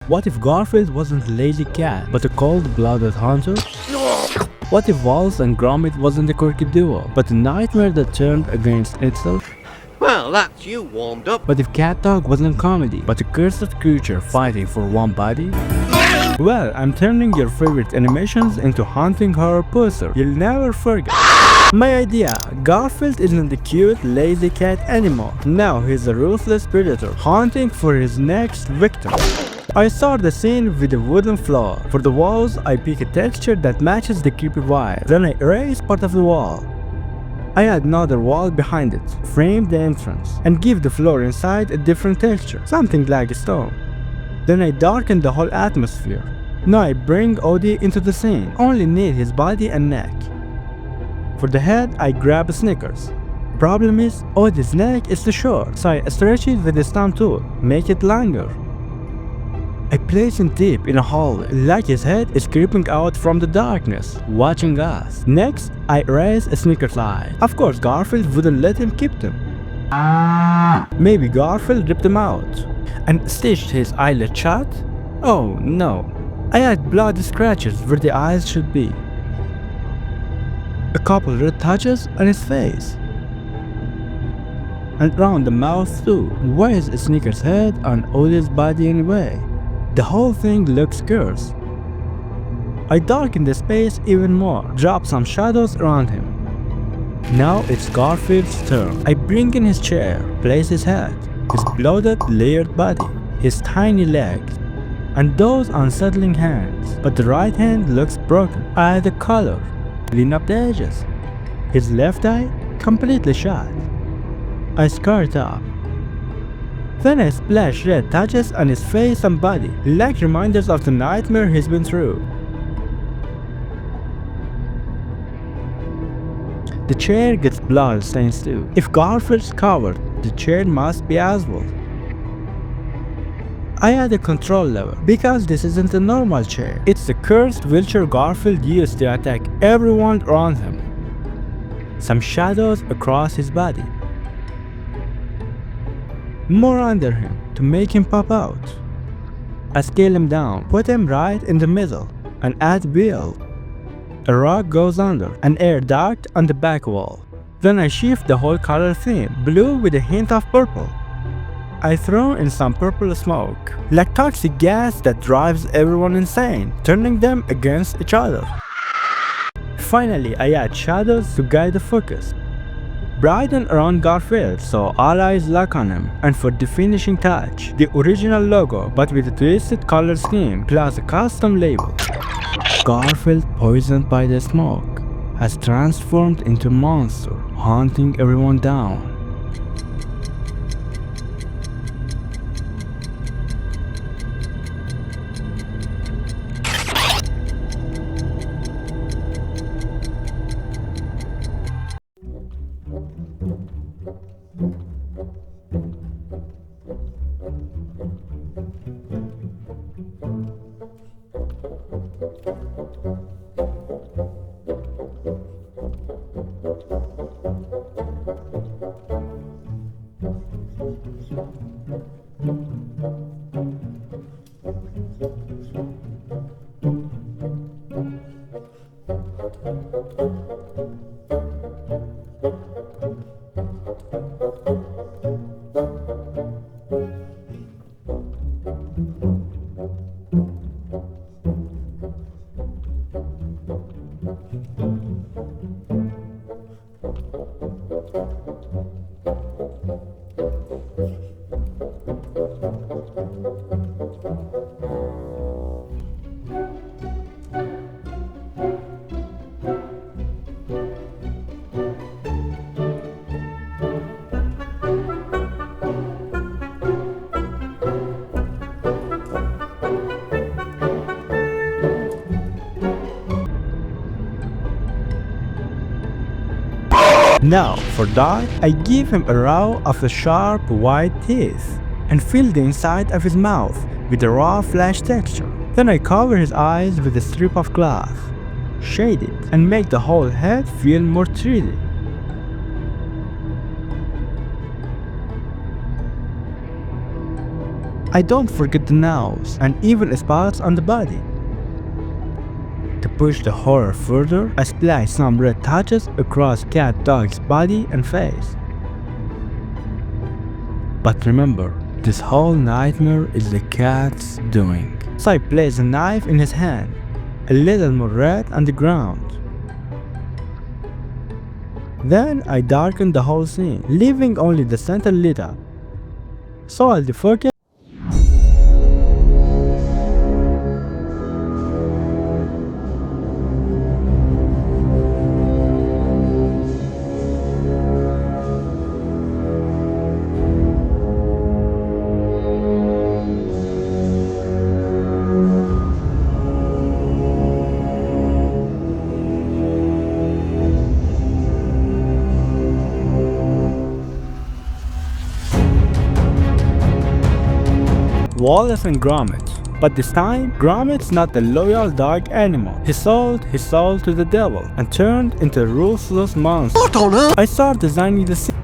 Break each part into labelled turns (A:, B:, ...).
A: What if Garfield wasn't a lazy cat, but a cold-blooded hunter? What if Wallace and Gromit wasn't a quirky duo, but a nightmare that turned against itself?
B: Well, that's you warmed up.
A: What if CatDog wasn't comedy, but a cursed creature fighting for one body? Well, I'm turning your favorite animations into haunting horror poster you'll never forget. My idea, Garfield isn't a cute, lazy cat anymore. Now he's a ruthless predator, hunting for his next victim. I start the scene with a wooden floor. For the walls, I pick a texture that matches the creepy vibe. Then I erase part of the wall. I add another wall behind it, frame the entrance, and give the floor inside a different texture, something like a stone. Then I darken the whole atmosphere. Now I bring Odie into the scene, only need his body and neck. For the head, I grab a Snickers. Problem is, Odie's neck is too short, so I stretch it with a stump tool, make it longer. I place him deep in a hole, like his head is creeping out from the darkness, watching us. Next, I erase a Snickers eye. Of course, Garfield wouldn't let him keep them. Maybe Garfield ripped them out and stitched his eyelid shut? Oh no. I add bloody scratches where the eyes should be. A couple red touches on his face. And around the mouth too. Why is a Snickers head on Odie's body anyway? The whole thing looks cursed. I darken the space even more, drop some shadows around him. Now it's Garfield's turn. I bring in his chair, place his head, his bloated, layered body, his tiny legs, and those unsettling hands. But the right hand looks broken. I add the color, clean up the edges. His left eye, completely shut. I scar it up. Then I splash red touches on his face and body, like reminders of the nightmare he's been through. The chair gets blood stains too. If Garfield's covered, the chair must be as well. I add a control lever, because this isn't a normal chair. It's the cursed wheelchair Garfield used to attack everyone around him. Some shadows across his body. More under him to make him pop out. I scale him down, put him right in the middle, and add wheel. A rock goes under, an air duct on the back wall. Then I shift the whole color theme, blue with a hint of purple. I throw in some purple smoke, like toxic gas that drives everyone insane, turning them against each other. Finally, I add shadows to guide the focus. Brighten around Garfield so all eyes lock on him, and for the finishing touch, the original logo but with a twisted color scheme plus a custom label. Garfield, poisoned by the smoke, has transformed into a monster, hunting everyone down. Now, for that, I give him a row of the sharp white teeth and fill the inside of his mouth with a raw flesh texture. Then I cover his eyes with a strip of cloth, shade it, and make the whole head feel more 3D. I don't forget the nose and even spots on the body. To push the horror further, I splash some red touches across CatDog's body and face. But remember, this whole nightmare is the cat's doing. So I place a knife in his hand, a little more red on the ground. Then I darken the whole scene, leaving only the center lit up. So I'll defocus. Wallace and Gromit. But this time, Gromit's not the loyal dog anymore. He sold his soul to the devil and turned into a ruthless monster.
B: What on earth?
A: I started designing the scene.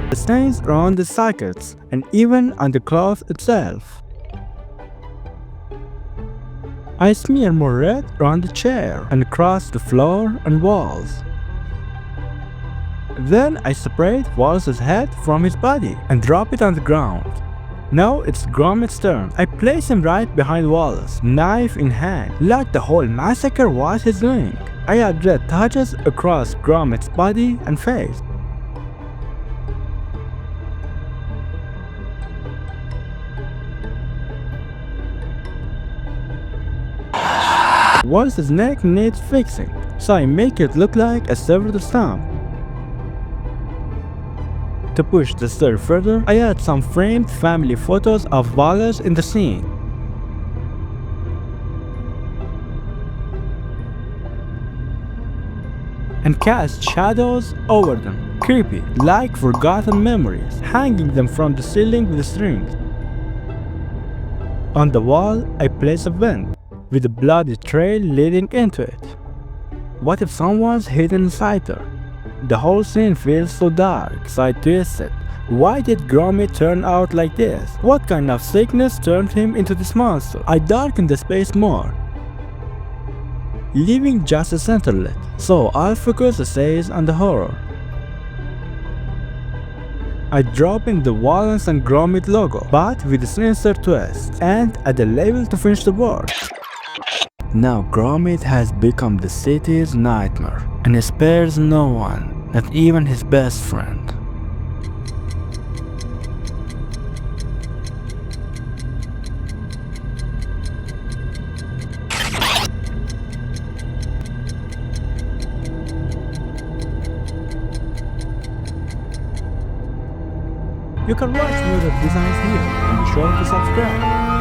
A: The stains around the sockets and even on the cloth itself. I smear more red around the chair and across the floor and walls. Then I separate Wallace's head from his body and drop it on the ground. Now it's Gromit's turn. I place him right behind Wallace, knife in hand, like the whole massacre was his doing. I add red touches across Gromit's body and face. Wallace's neck needs fixing, so I make it look like a severed stump. To push the story further, I add some framed family photos of Wallace in the scene. And cast shadows over them, creepy, like forgotten memories, hanging them from the ceiling with strings. On the wall, I place a vent with a bloody trail leading into it. What if someone's hidden inside there? The whole scene feels so dark, so I twist it. Why did Gromit turn out like this? What kind of sickness turned him into this monster? I darken the space more, leaving just a center lit, so I'll focus the stays on the horror. I drop in the Wallace and Gromit logo, but with a sinister twist, and add a label to finish the work. Now Gromit has become the city's nightmare, and he spares no one, not even his best friend. You can watch more of designs here and be sure to subscribe.